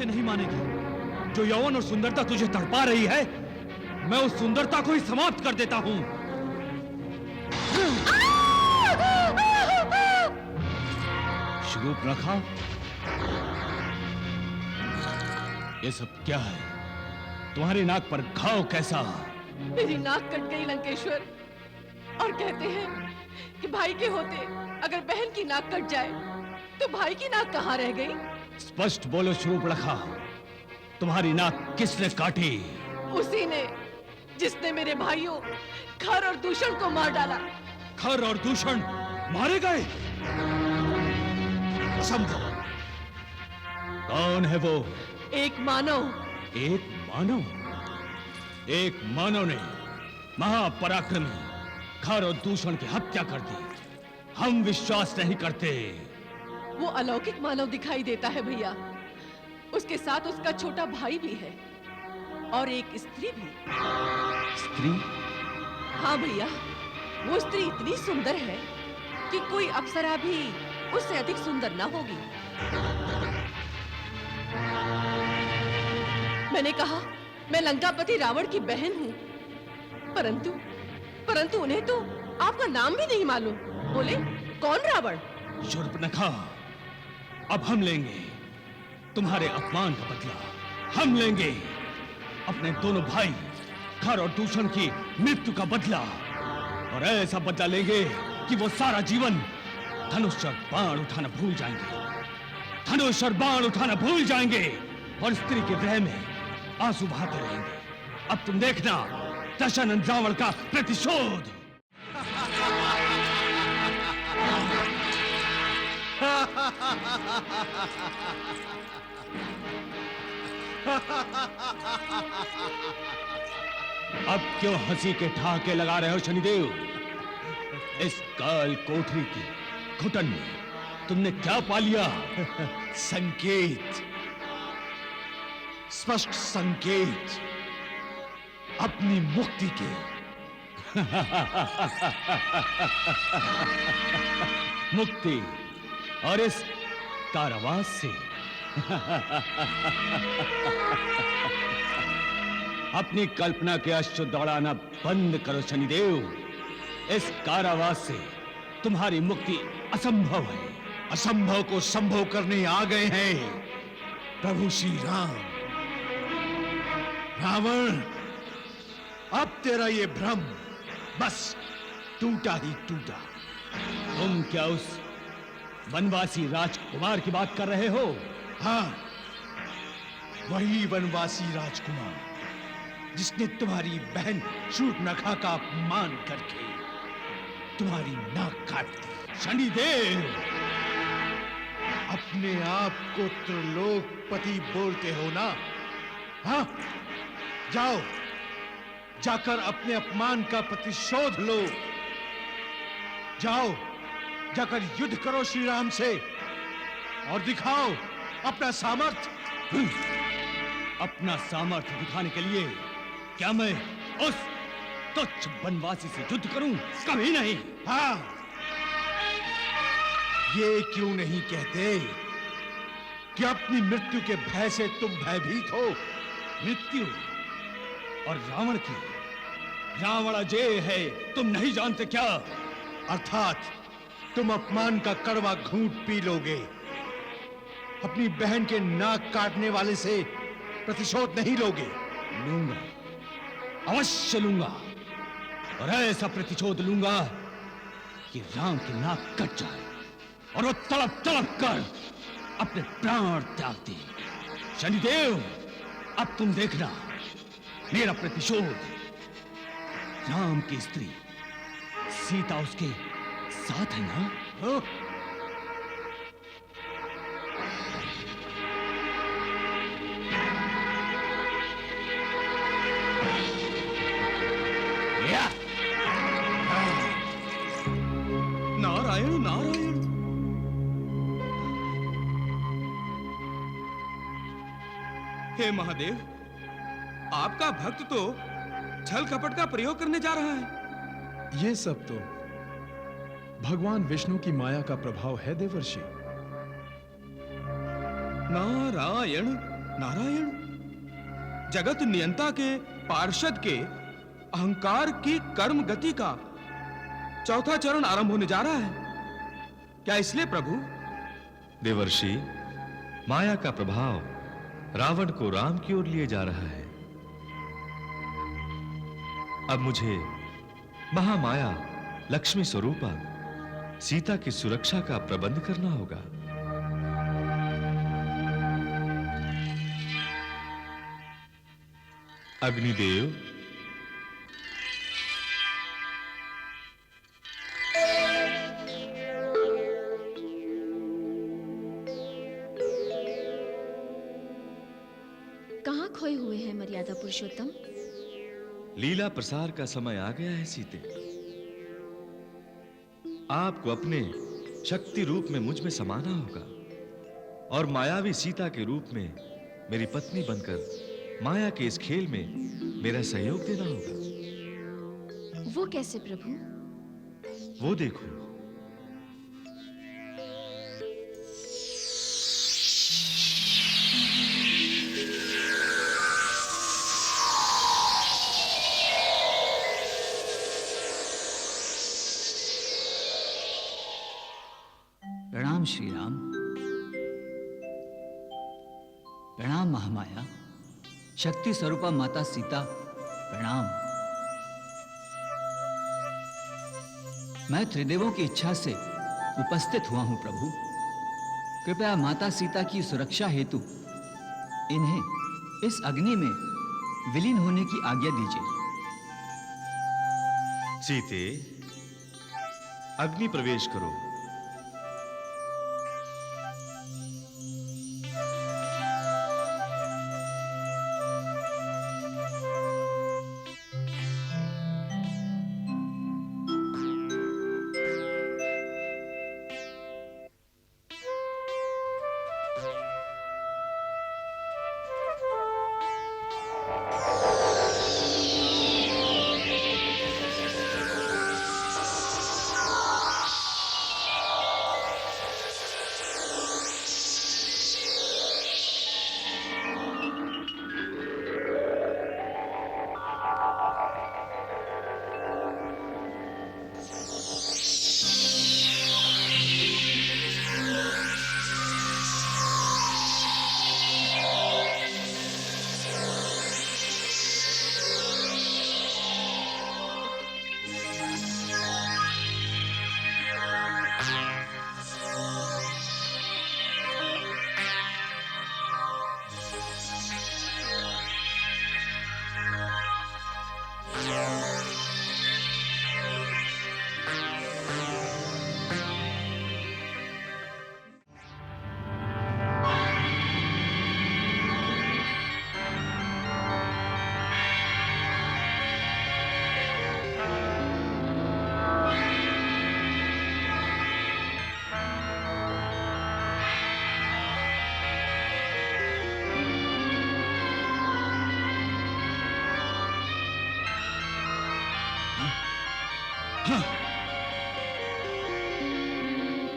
इसे नहीं मानेगी। जो यौवन और सुंदरता तुझे तड़पा रही है, मैं उस सुंदरता को ही समाप्त कर देता हूं। शूर्पणखा, ये सब क्या है? तुम्हारी नाक पर घाव कैसा? मेरी नाक कट गई लंकेश्वर, और कहते हैं कि भाई के होते अगर बहन की नाक कट जाए तो भाई की नाक कहाँ रह गई? स्पष्ट बोलो शूर्पणखा, तुम्हारी नाक किसने काटी? उसी ने जिसने मेरे भाइयों खर और दूषण को मार डाला। खर और दूषण मारे गए? असंभव। कौन है वो? एक मानव। एक मानव? एक मानव ने महापराक्रमी खर और दूषण की हत्या कर दी। हम विश्वास नहीं करते। वो अलौकिक मानव दिखाई देता है भैया। उसके साथ उसका छोटा भाई भी है और एक स्त्री भी। स्त्री? हाँ भैया, वो स्त्री इतनी सुंदर है कि कोई अप्सरा भी उससे अधिक सुंदर ना होगी। मैंने कहा मैं लंकापति रावण की बहन हूँ, परंतु उन्हें तो आपका नाम भी नहीं मालूम। बोले कौन रावण? शूर्पणखा, अब हम लेंगे तुम्हारे अपमान का बदला। हम लेंगे अपने दोनों भाई खर और दूषण की मृत्यु का बदला, और ऐसा बदला लेंगे कि वो सारा जीवन धनुष और बाण उठाना भूल जाएंगे। धनुष और बाण उठाना भूल जाएंगे और स्त्री के विरह में आंसू बहाते रहेंगे। अब तुम देखना दशानन रावण का प्रतिशोध। अब क्यों हंसी के ठहाके लगा रहे हो शनिदेव? इस काल कोठरी की घुटन में तुमने क्या पा लिया? संकेत, स्पष्ट संकेत अपनी मुक्ति के। मुक्ति और इस कारावास से। अपनी कल्पना के अश्रु दौड़ाना बंद करो शनिदेव। इस कारावास से तुम्हारी मुक्ति असंभव है। असंभव को संभव करने आ गए हैं प्रभु श्री राम। रावण, अब तेरा ये भ्रम बस टूटा ही टूटा। तुम क्या उस वनवासी राजकुमार की बात कर रहे हो? हाँ, वही वनवासी राजकुमार जिसने तुम्हारी बहन शूर्पणखा का अपमान करके तुम्हारी नाक काट दी। शनिदेव, अपने आप को त्रिलोकपति बोलते हो ना? हाँ, जाओ, जाकर अपने अपमान का प्रतिशोध लो। जाओ, जाकर युद्ध करो श्री राम से और दिखाओ अपना सामर्थ्य। अपना सामर्थ्य दिखाने के लिए क्या मैं उस तुच्छ वनवासी से युद्ध करूं? कभी नहीं। हाँ, ये क्यों नहीं कहते कि अपनी मृत्यु के भय से तुम भयभीत हो? मृत्यु और रावण की? रावण अजय है, तुम नहीं जानते क्या? अर्थात तुम अपमान का कड़वा घूंट पी लोगे। अपनी बहन के नाक काटने वाले से प्रतिशोध नहीं लोगे? लूंगा, अवश्य लूंगा, और ऐसा प्रतिशोध लूंगा कि राम की नाक कट जाए और वो तड़प तड़प कर अपने प्राण त्याग दे। शनिदेव, अब तुम देखना मेरा प्रतिशोध। राम की स्त्री सीता उसके साथ है ना? हाँ? नारायण नारायण। हे महादेव, आपका भक्त तो छल कपट का प्रयोग करने जा रहा है। ये सब तो भगवान विष्णु की माया का प्रभाव है देवर्षि। नारायण नारायण, जगत नियंता के पार्षद के अहंकार की कर्म गति का चौथा चरण आरंभ होने जा रहा है। क्या इसलिए प्रभु? देवर्षि, माया का प्रभाव रावण को राम की ओर लिए जा रहा है। अब मुझे महामाया लक्ष्मी स्वरूपा सीता की सुरक्षा का प्रबंध करना होगा। अग्निदेव, कहाँ खोए हुए हैं मर्यादा पुरुषोत्तम? लीला प्रसार का समय आ गया है सीते। आपको अपने शक्ति रूप में मुझ में समाना होगा और मायावी सीता के रूप में मेरी पत्नी बनकर माया के इस खेल में मेरा सहयोग देना होगा। वो कैसे प्रभु? वो देखो। प्रणाम श्री राम। प्रणाम महामाया, शक्ति स्वरूपा माता सीता, प्रणाम। मैं त्रिदेवों की इच्छा से उपस्थित हुआ हूं प्रभु। कृपया माता सीता की सुरक्षा हेतु इन्हें इस अग्नि में विलीन होने की आज्ञा दीजिए। सीते, अग्नि प्रवेश करो।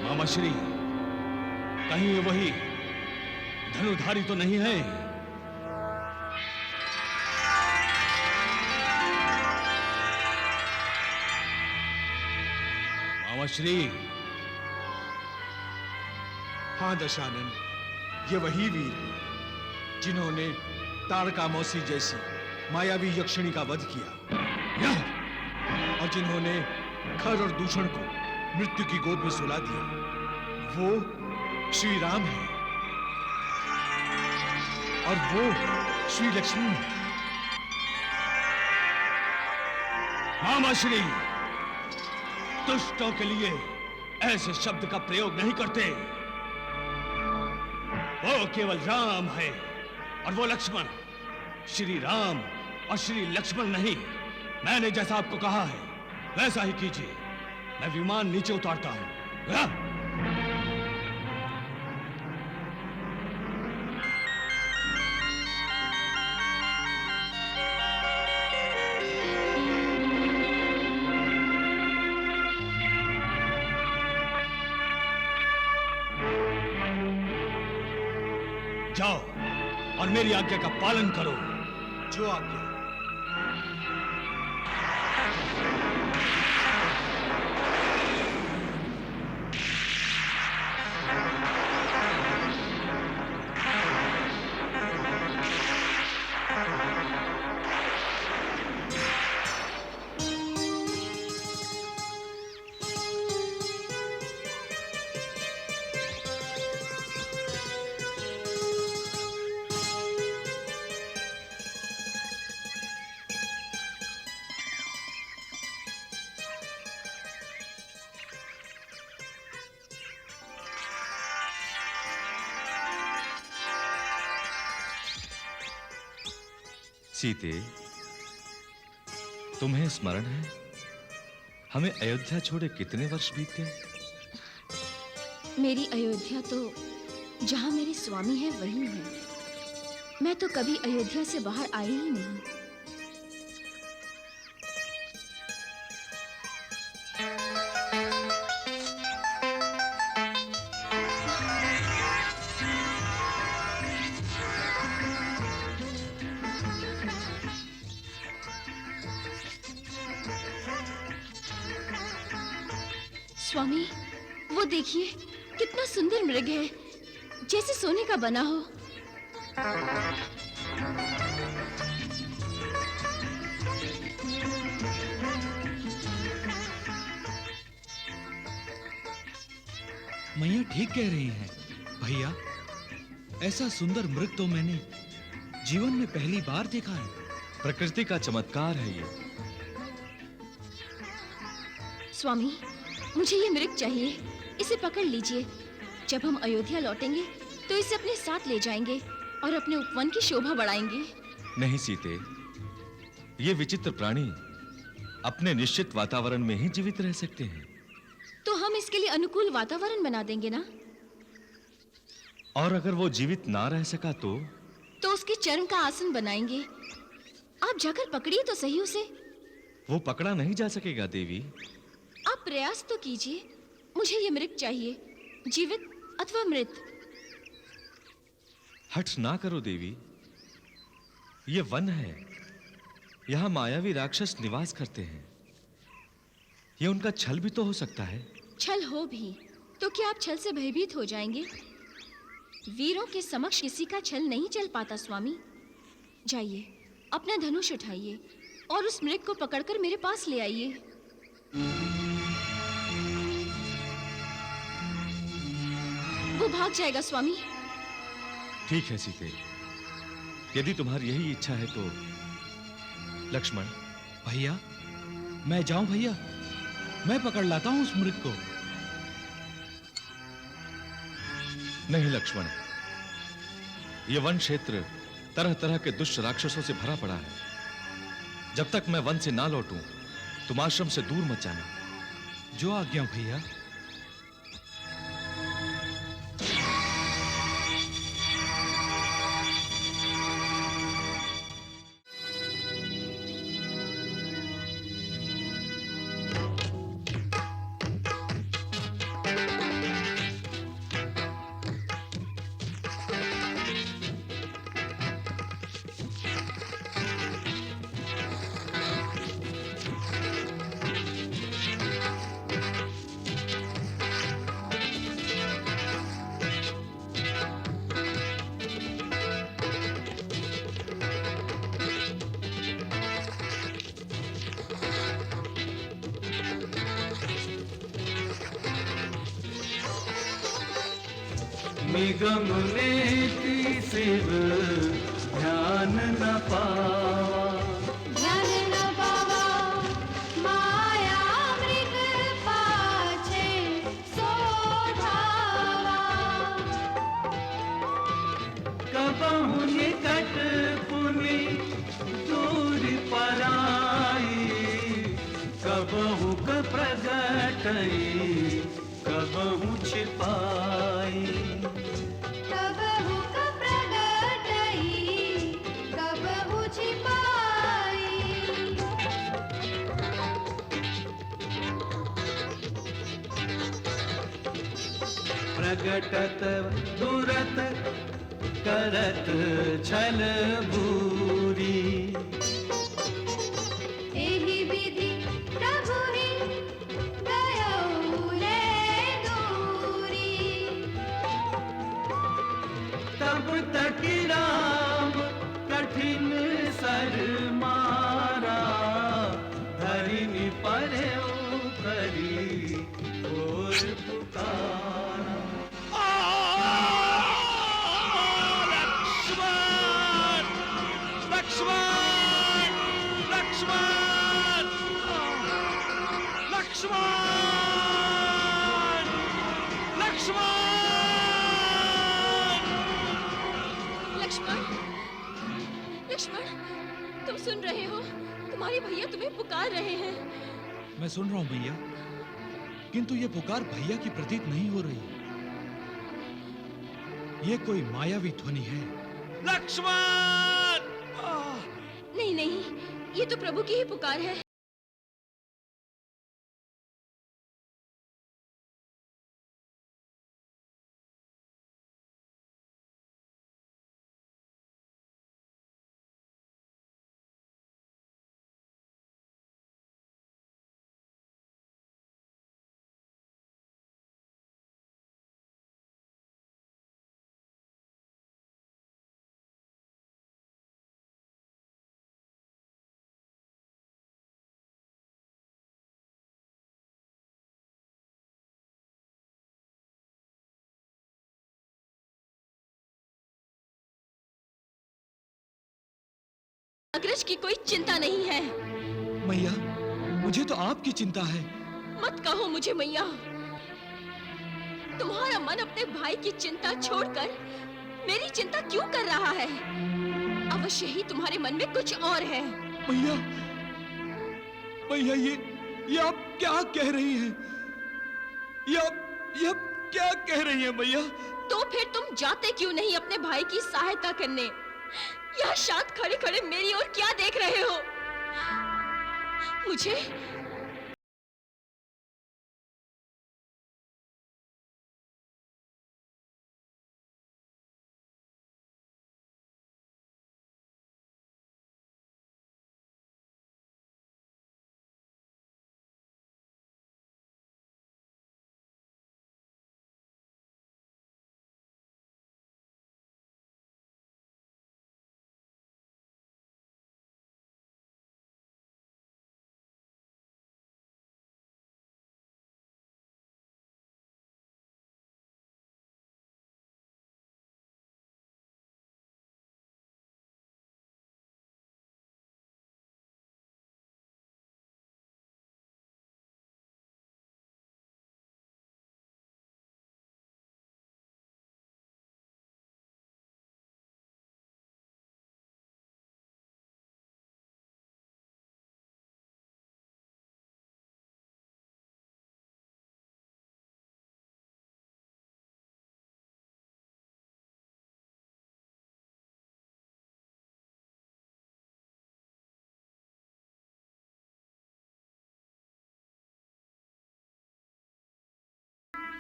मामा श्री, कहीं ये वही धनुधारी तो नहीं है? मामा श्री। हाँ दशानन, ये वही वीर हैं जिन्होंने तारकामौसी जैसी मायावी यक्षिणी का वध किया और जिन्होंने खर और दूषण को मृत्यु की गोद में सुला दिया। वो श्री राम है और वो श्री लक्ष्मी है। मामा श्री, दुष्टों के लिए ऐसे शब्द का प्रयोग नहीं करते। वो केवल राम है और वो लक्ष्मण। श्री राम और श्री लक्ष्मण नहीं। मैंने जैसा आपको कहा है वैसा ही कीजिए। मैं विमान नीचे उतारता हूं। जाओ और मेरी आज्ञा का पालन करो। जो आज्ञा। सीते, तुम्हें स्मरण है हमें अयोध्या छोड़े कितने वर्ष बीत गए? मेरी अयोध्या तो जहां मेरे स्वामी है वही है। मैं तो कभी अयोध्या से बाहर आई ही नहीं। स्वामी, वो देखिए कितना सुंदर मृग है, जैसे सोने का बना हो। मैया ठीक कह रही हैं। भैया, ऐसा सुंदर मृग तो मैंने जीवन में पहली बार देखा है। प्रकृति का चमत्कार है ये। स्वामी, मुझे ये मृग चाहिए, इसे पकड़ लीजिए। जब हम अयोध्या लौटेंगे तो इसे अपने साथ ले जाएंगे और अपने उपवन की शोभा बढ़ाएंगे। नहीं सीते, ये विचित्र प्राणी अपने निश्चित वातावरण में ही जीवित रह सकते हैं। तो हम इसके लिए अनुकूल वातावरण बना देंगे ना? और अगर वो जीवित ना रह सका तो उसके चर्म का आसन बनाएंगे। आप जाकर पकड़िए तो सही उसे। वो पकड़ा नहीं जा सकेगा देवी। आप प्रयास तो कीजिए। मुझे ये मृग चाहिए, जीवित अथवा मृत। हठ ना करो देवी, ये वन है, यहाँ मायावी राक्षस निवास करते हैं। ये उनका छल भी तो हो सकता है। छल हो भी तो क्या आप छल से भयभीत हो जाएंगे? वीरों के समक्ष किसी का छल नहीं चल पाता स्वामी। जाइए, अपना धनुष उठाइए और उस मृग को पकड़कर मेरे पास ले आइए। वो भाग जाएगा स्वामी। ठीक है सीते, यदि तुम्हारी यही इच्छा है तो। लक्ष्मण। भैया, मैं जाऊं भैया? मैं पकड़ लाता हूं उस मृग को। नहीं लक्ष्मण, यह वन क्षेत्र तरह तरह के दुष्ट राक्षसों से भरा पड़ा है। जब तक मैं वन से ना लौटूं, तुम आश्रम से दूर मत जाना। जो आज्ञा भैया। निगम लेती सिर ध्यान न पावा, ध्यान न पावा, माया मृग पाछे सो धावा। कबहु निकट पुनि दूर पराई, कबहु क प्रगटई कबहु छिपाई। कबहु क प्रगटई कबहु छिपाई। प्रगटत दुरत करत छल भूरी। एहि विधि प्रभु ही दयौले दूरी। तब तक राम कठिन सर मारा, धरिनी परे करी और पुकारा। लक्ष्मण! लक्ष्मण! लक्ष्मण! लक्ष्मण! लक्ष्मण! लक्ष्मण, लक्ष्मण, तुम सुन रहे हो? तुम्हारे भैया तुम्हें पुकार रहे हैं। मैं सुन रहा हूं भैया, किंतु ये पुकार भैया की प्रतीत नहीं हो रही। ये कोई मायावी ध्वनि है। लक्ष्मण! नहीं नहीं, ये तो प्रभु की ही पुकार है। अग्रज की कोई चिंता नहीं है। मैया, मुझे तो आपकी चिंता है। मत कहो मुझे मैया। तुम्हारा मन अपने भाई की चिंता छोड़कर मेरी चिंता क्यों कर रहा है? अवश्य ही तुम्हारे मन में कुछ और है। मैया, मैया, ये आप क्या कह रही हैं? ये आप क्या कह रही हैं मैया? तो फिर तुम जाते क्यों नहीं अपने भाई की सहायता करने? यहाँ शांत खड़े खड़े मेरी ओर क्या देख रहे हो? मुझे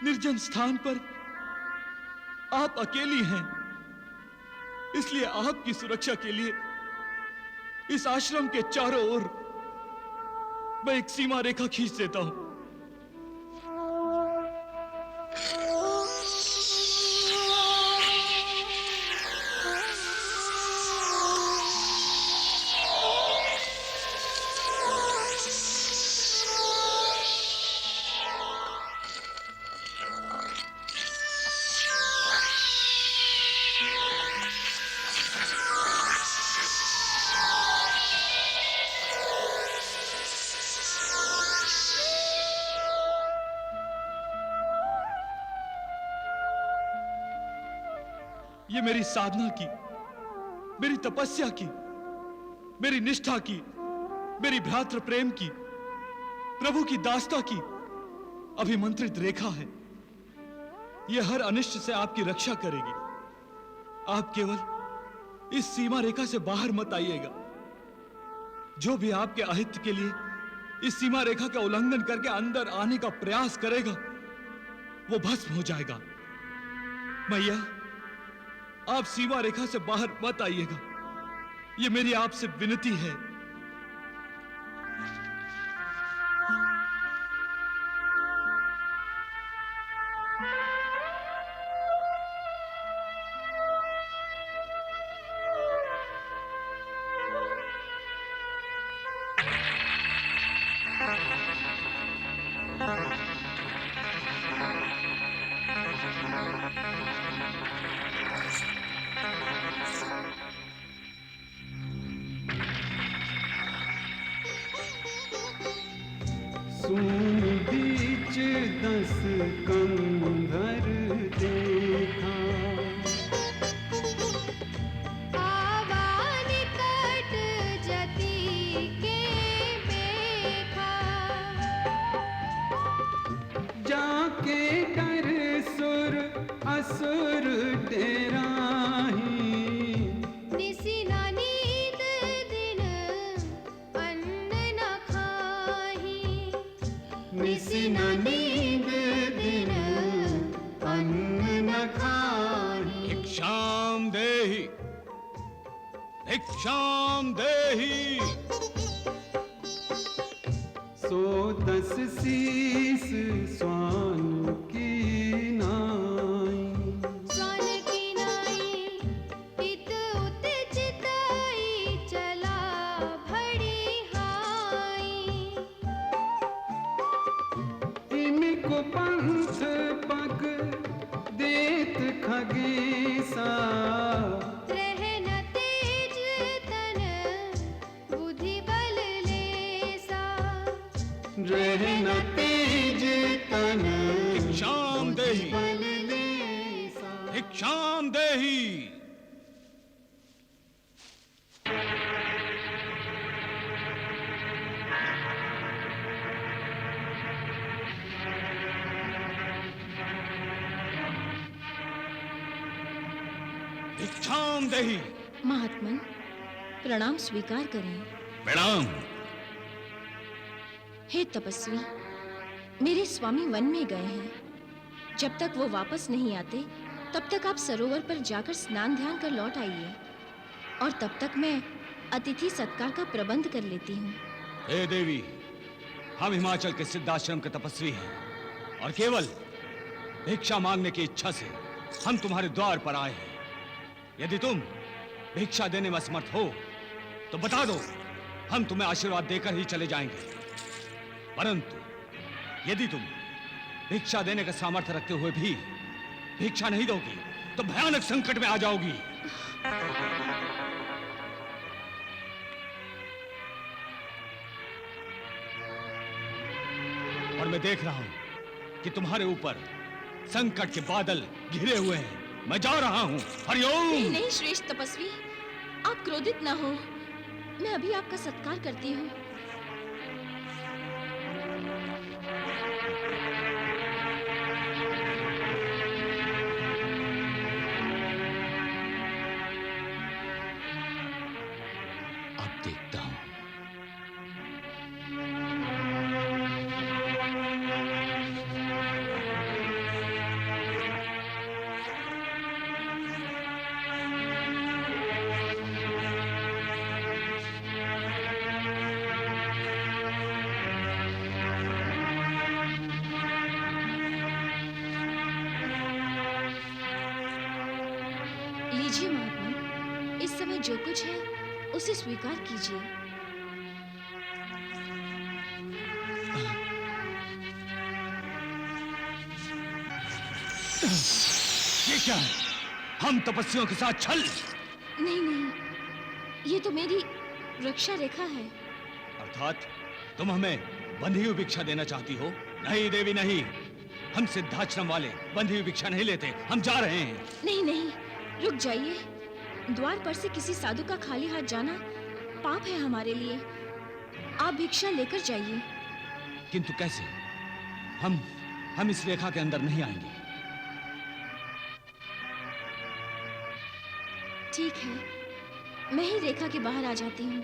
निर्जन स्थान पर आप अकेली हैं, इसलिए आपकी सुरक्षा के लिए इस आश्रम के चारों ओर मैं एक सीमा रेखा खींच देता हूं। ये मेरी साधना की, मेरी तपस्या की, मेरी निष्ठा की, मेरी भ्रातृ प्रेम की, प्रभु की दास्ता की अभिमंत्रित रेखा है। यह हर अनिष्ट से आपकी रक्षा करेगी। आप केवल इस सीमा रेखा से बाहर मत आइएगा। जो भी आपके अहित के लिए इस सीमा रेखा का उल्लंघन करके अंदर आने का प्रयास करेगा वो भस्म हो जाएगा। मैया, आप सीमा रेखा से बाहर मत आइएगा, ये मेरी आपसे विनती है। सुन बीच 10 कंधर देखा, आवा निकट जति के देखा, जाके कर सुर असुर डेराही, निसी न नींद दिन अन्न न खाही, निसी न नींद दिन अन्न न खाही। भिक्षाम देहि, भिक्षाम देहि। सो 10 शीस स्वान की नाई, स्वान की नाई, इत उत चिताई चला भड़ी हाई, इनको पंथ पग देत खगेसा, रह न तेज तन बुद्धि बल लेसा, रह न तेज तन भिक्षाम देहि, बल लेसा। भिक्षाम देहि। भिक्षाम देहि। महात्मन, प्रणाम स्वीकार करें। प्रणाम। हे तपस्वी, मेरे स्वामी वन में गए हैं। जब तक वो वापस नहीं आते, तब तक आप सरोवर पर जाकर स्नान ध्यान कर लौट आइए, और तब तक मैं अतिथि सत्कार का प्रबंध कर लेती हूँ। हे देवी, हम हिमाचल के सिद्धाश्रम के तपस्वी हैं, और केवल भिक्षा मांगने की इच्छा से हम तुम्हारे द्वार पर आए हैं। यदि तुम भिक्षा देने में असमर्थ हो तो बता दो, हम तुम्हें आशीर्वाद देकर ही चले जाएंगे। परंतु यदि तुम भिक्षा देने का सामर्थ्य रखते हुए भी भिक्षा नहीं दोगी तो भयानक संकट में आ जाओगी। और मैं देख रहा हूं कि तुम्हारे ऊपर संकट के बादल घिरे हुए हैं। मैं जा रहा हूं। हरिओम। नहीं नहीं श्रेष्ठ तपस्वी, आप क्रोधित ना हो। मैं अभी आपका सत्कार करती हूँ। अब देखता हूं। लीजिए महात्मा, इस समय जो कुछ है उसे स्वीकार कीजिए। ये क्या है? हम तपस्वियों के साथ छल? नहीं नहीं, ये तो मेरी रक्षा रेखा है। अर्थात तुम हमें बंधी हुई भिक्षा देना चाहती हो? नहीं देवी नहीं, हम सिद्धाश्रम वाले बंधी हुई भिक्षा नहीं लेते। हम जा रहे हैं। नहीं नहीं, रुक जाइए। द्वार पर से किसी साधु का खाली हाथ जाना पाप है हमारे लिए। आप भिक्षा लेकर जाइए। किंतु कैसे? हम इस रेखा के अंदर नहीं आएंगे। ठीक है, मैं ही रेखा के बाहर आ जाती हूँ।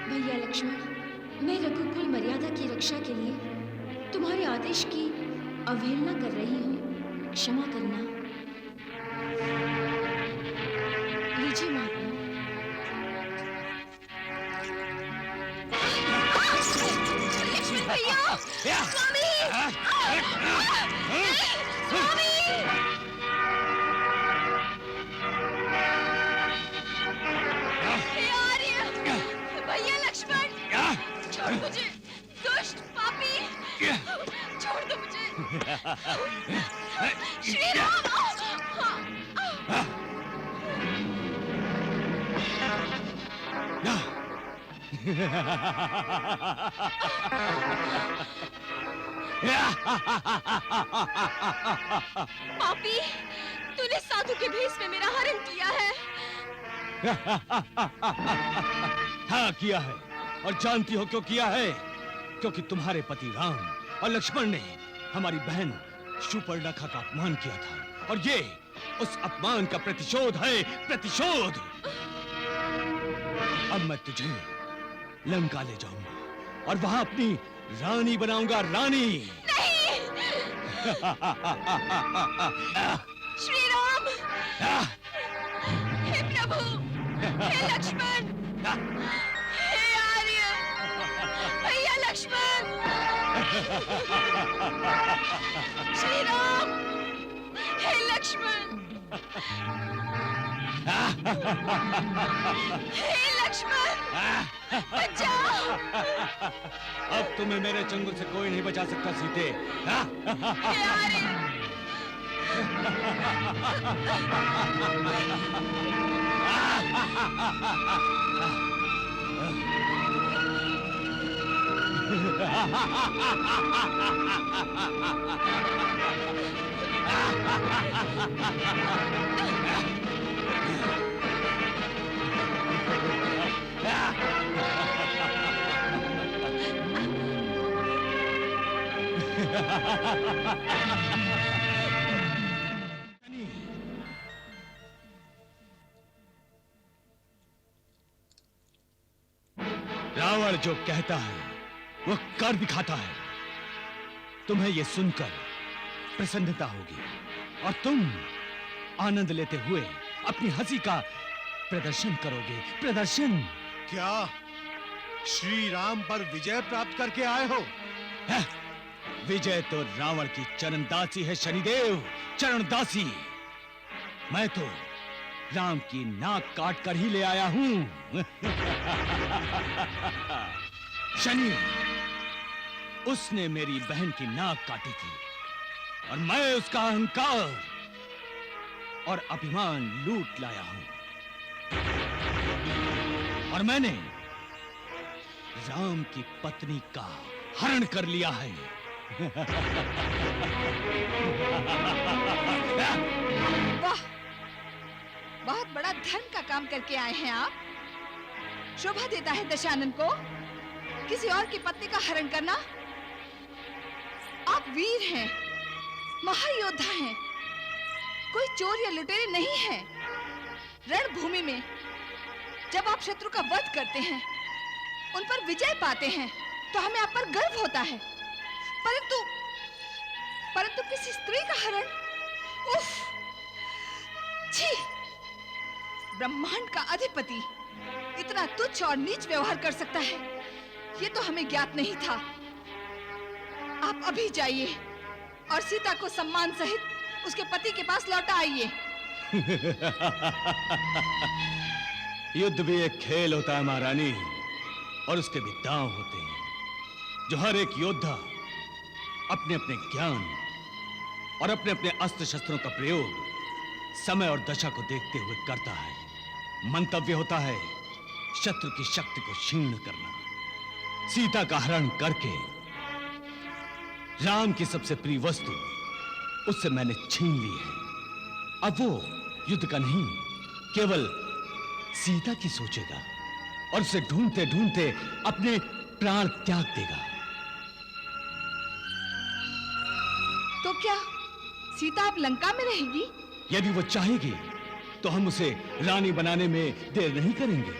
भैया लक्ष्मण, मैं रघुकुल मर्यादा की रक्षा के लिए तुम्हारे आदेश की अवहेलना कर रही हूँ, क्षमा करना। लीजिए महात्मा। लक्ष्मण भैया! स्वामी! स्वामी! हे आर्य! भैया लक्ष्मण! छोड़ मुझे, दुष्ट पापी! छोड़ दो मुझे! श्री राम! पापी, तूने साधु के भेष में मेरा हरण किया है। हाँ किया है, और जानती हो क्यों किया है? क्योंकि तुम्हारे पति राम और लक्ष्मण ने हमारी बहन शूर्पणखा का अपमान किया था, और ये उस अपमान का प्रतिशोध है, प्रतिशोध। अब मैं तुझे लंका ले जाऊंगा और वहां अपनी रानी बनाऊंगा, रानी। नहीं! श्री राम! हे प्रभु! हे लक्ष्मण! हे आर्य! भैया लक्ष्मण! श्री राम! हे लक्ष्मण! हे लक्ष्मण! बचाओ! अब तुम्हें मेरे चंगुल से कोई नहीं बचा सकता सीते। हे आर्य! रावण जो कहता है वो कर दिखाता है। तुम्हें ये सुनकर प्रसन्नता होगी और तुम आनंद लेते हुए अपनी हंसी का प्रदर्शन करोगे। प्रदर्शन। क्या श्री राम पर विजय प्राप्त करके आए हो? विजय तो रावण की चरणदासी है शनिदेव, चरणदासी। मैं तो राम की नाक काट कर ही ले आया हूं। शनि, उसने मेरी बहन की नाक काटी थी और मैं उसका अहंकार और अभिमान लूट लाया हूं, और मैंने राम की पत्नी का हरण कर लिया है। वाह, बहुत बड़ा धर्म का काम करके आए हैं आप। शोभा देता है दशानन को किसी और की पत्नी का हरण करना। आप वीर हैं, महायोद्धा हैं, कोई चोर या लुटेरे नहीं हैं। रणभूमि में जब आप शत्रु का वध करते हैं, उन पर विजय पाते हैं, तो हमें आप पर गर्व होता है। परंतु किसी स्त्री का हरण, उफ! छी! ब्रह्मांड का अधिपति इतना तुच्छ और नीच व्यवहार कर सकता है, ये तो हमें ज्ञात नहीं था। आप अभी जाइए और सीता को सम्मान सहित उसके पति के पास लौटा आइए। युद्ध भी एक खेल होता है महारानी, और उसके भी दांव होते हैं, जो हर एक योद्धा अपने अपने ज्ञान और अपने अपने अस्त्र शस्त्रों का प्रयोग समय और दशा को देखते हुए करता है। मंतव्य होता है शत्रु की शक्ति को क्षीण करना। सीता का हरण करके राम की सबसे प्रिय वस्तु उससे मैंने छीन ली है। अब वो युद्ध का नहीं, केवल सीता की सोचेगा और उसे ढूंढते ढूंढते अपने प्राण त्याग देगा। तो क्या सीता अब लंका में रहेगी? यदि वो चाहेगी तो हम उसे रानी बनाने में देर नहीं करेंगे।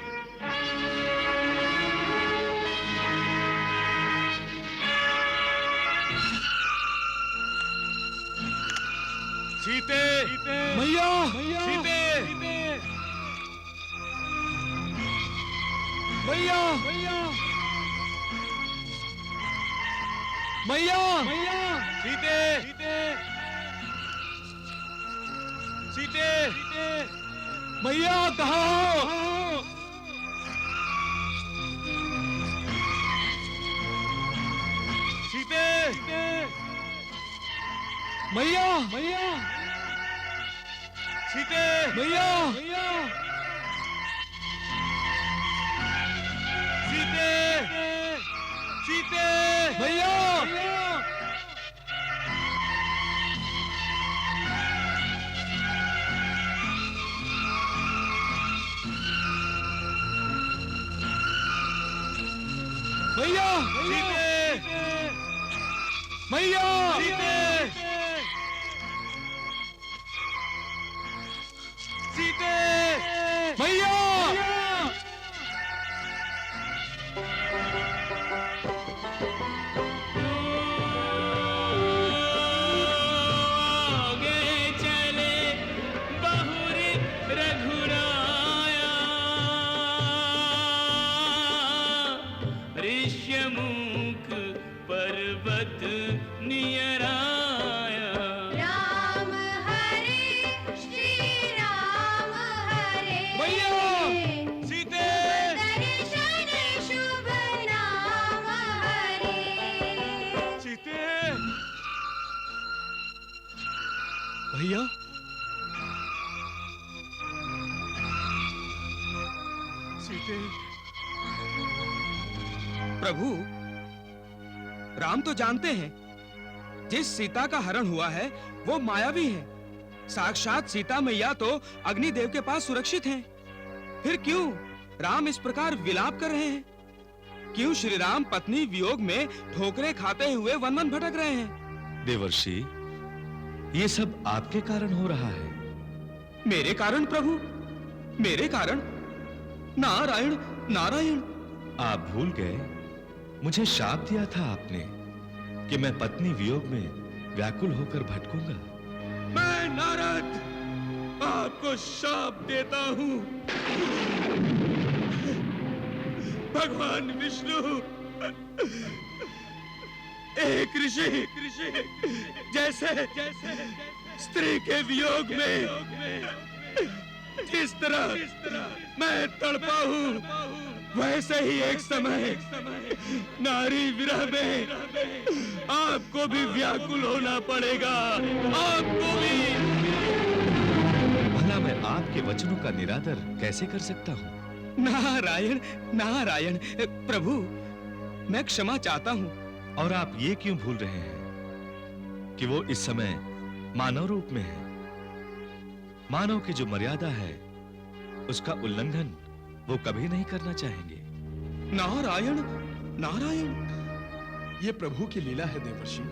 सीते मैया सीते मैया मैया सीते सीते मैया कहाँ हो? सीते मैया सीते मैया सीते सीते मैया मैया मैया मैया ऋष्यमुख पर्वत नियराया। राम हरे श्री राम हरे मैया सीते दर्शन शुभ नाम हरे सीते भैया सीते प्रभु, राम तो जानते हैं जिस सीता का हरण हुआ है वो मायावी है। साक्षात सीता मैया तो अग्निदेव के पास सुरक्षित हैं। फिर क्यों राम इस प्रकार विलाप कर रहे हैं? क्यों श्री राम पत्नी वियोग में ठोकरें खाते हुए वन वन भटक रहे हैं? देवर्षि, ये सब आपके कारण हो रहा है। मेरे कारण प्रभु? मेरे कारण? नारायण नारायण। आप भूल गए, मुझे शाप दिया था आपने कि मैं पत्नी वियोग में व्याकुल होकर भटकूंगा। मैं नारद आपको शाप देता हूं। भगवान विष्णु एक ऋषि जैसे स्त्री के वियोग में जिस तरह मैं तड़पा हूं, वैसे ही एक समय नारी विरह में आपको भी व्याकुल होना पड़ेगा। आपको भी। भला मैं आपके वचनों का निरादर कैसे कर सकता हूँ? नारायण नारायण। प्रभु, मैं क्षमा चाहता हूँ। और आप ये क्यों भूल रहे हैं कि वो इस समय मानव रूप में है? मानव की जो मर्यादा है उसका उल्लंघन वो कभी नहीं करना चाहेंगे। नारायण नारायण। ये प्रभु की लीला है देवर्षि।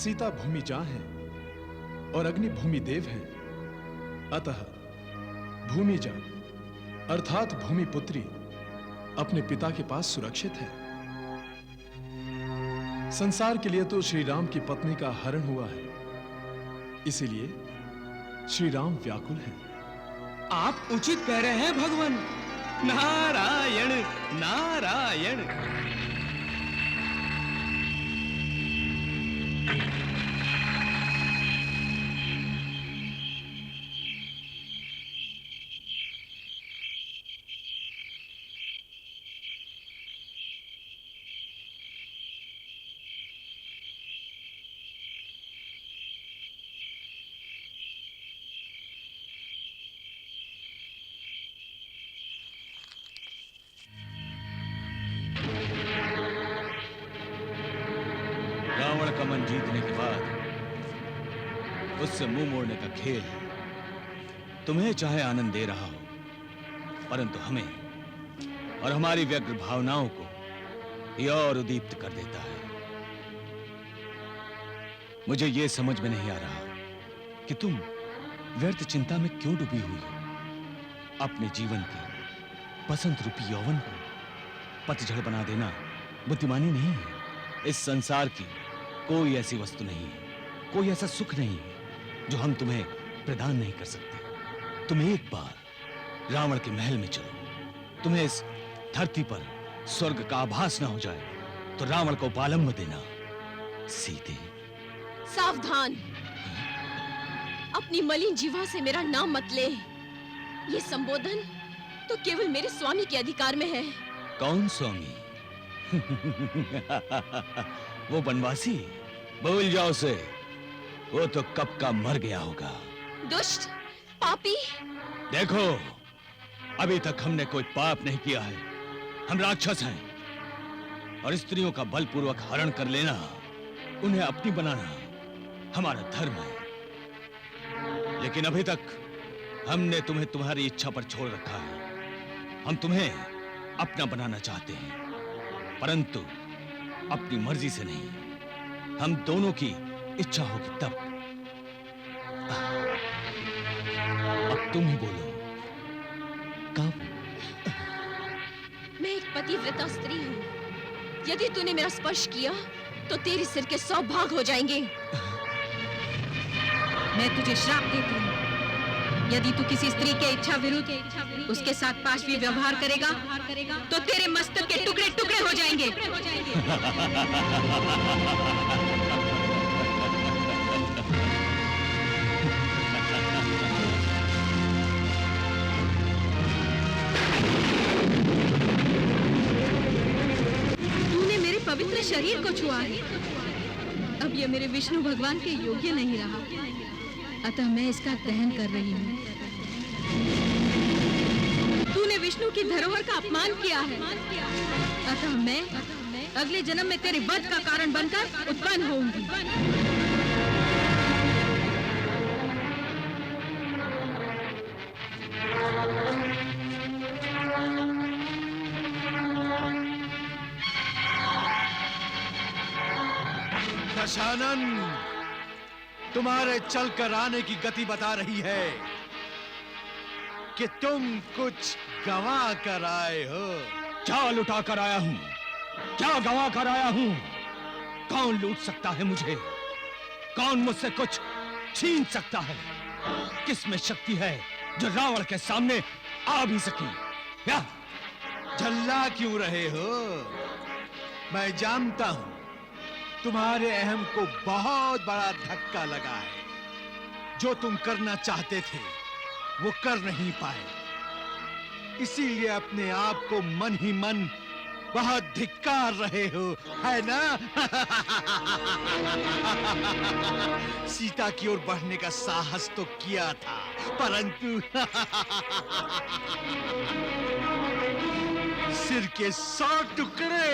सीता भूमि जां है और अग्नि भूमि देव है। अतः भूमि जां अर्थात भूमि पुत्री अपने पिता के पास सुरक्षित है। संसार के लिए तो श्री राम की पत्नी का हरण हुआ है, इसीलिए श्री राम व्याकुल हैं। आप उचित कह रहे हैं भगवान। नारायण नारायण। रावण का मन जीतने के बाद उससे मुंह मोड़ने का खेल तुम्हें चाहे आनंद दे रहा हो, परंतु हमें और हमारी व्यग्र भावनाओं को यह और उद्दीप्त कर देता है। मुझे यह समझ में नहीं आ रहा कि तुम व्यर्थ चिंता में क्यों डूबी हुई हो। अपने जीवन के बसंत रूपी यौवन को पतझड़ बना देना बुद्धिमानी नहीं है। इस संसार की कोई ऐसी वस्तु नहीं है, कोई ऐसा सुख नहीं है जो हम तुम्हें प्रदान नहीं कर सकते। तुम एक बार रावण के महल में चलो, तुम्हें इस धरती पर स्वर्ग का आभास न हो जाए तो रावण को पालंब देना। सीते, सावधान, अपनी मलिन जीवा से मेरा नाम मत ले। ये संबोधन तो केवल मेरे स्वामी के अधिकार में है। कौन स्वामी? वो बनवासी? भूल जाओ उसे, वो तो कब का मर गया होगा। दुष्ट, पापी। देखो, अभी तक हमने कोई पाप नहीं किया है। हम राक्षस हैं और स्त्रियों का बलपूर्वक हरण कर लेना, उन्हें अपनी बनाना हमारा धर्म है। लेकिन अभी तक हमने तुम्हें तुम्हारी इच्छा पर छोड़ रखा है। हम तुम्हें अपना बनाना चाहते हैं, परंतु अपनी मर्जी से नहीं। हम दोनों की इच्छा होगी तब। अब तुम ही बोलो, कब? मैं एक पतिव्रता स्त्री हूँ। यदि तूने मेरा स्पर्श किया तो तेरे सिर के 100 भाग हो जाएंगे। मैं तुझे श्राप देती हूँ, यदि तू किसी स्त्री के इच्छा विरुद्ध उसके साथ पाशवी व्यवहार करेगा तो तेरे मस्तक के टुकड़े टुकड़े हो जाएंगे। तूने मेरे पवित्र शरीर को छुआ है, अब यह मेरे विष्णु भगवान के योग्य नहीं रहा, अतः मैं इसका दहन कर रही हूँ। तूने विष्णु की धरोहर का अपमान किया है, अतः मैं अगले जन्म में तेरे वध का कारण बनकर उत्पन्न होऊंगी। दशानन, तुम्हारे चल कर आने की गति बता रही है कि तुम कुछ गंवा कर आए हो। क्या लुटा कर आया हूं? क्या गंवा कर आया हूं? कौन लूट सकता है मुझे? कौन मुझसे कुछ छीन सकता है? किस में शक्ति है जो रावण के सामने आ भी सके? या झल्ला क्यों रहे हो? मैं जानता हूं तुम्हारे अहम को बहुत बड़ा धक्का लगा है। जो तुम करना चाहते थे वो कर नहीं पाए, इसीलिए अपने आप को मन ही मन बहुत धिक्कार रहे हो, है ना? सीता की ओर बढ़ने का साहस तो किया था, परंतु सिर के 100 टुकड़े।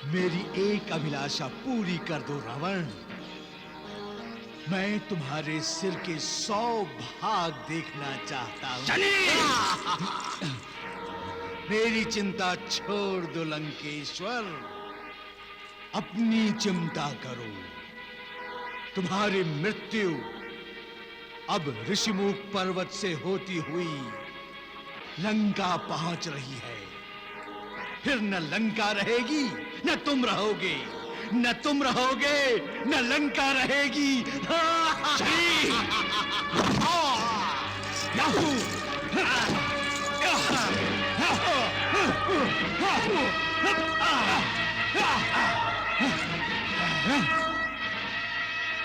मेरी एक अभिलाषा पूरी कर दो रावण। मैं तुम्हारे सिर के 100 भाग देखना चाहता हूं। मेरी चिंता छोड़ दो लंकेश्वर, अपनी चिंता करो। तुम्हारी मृत्यु अब ऋषिमुख पर्वत से होती हुई लंका पहुंच रही है। फिर न लंका रहेगी न तुम रहोगे, न तुम रहोगे न लंका रहेगी।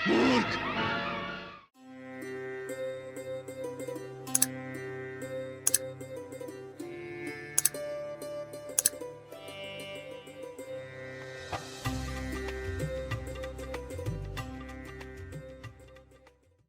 मूर्ख!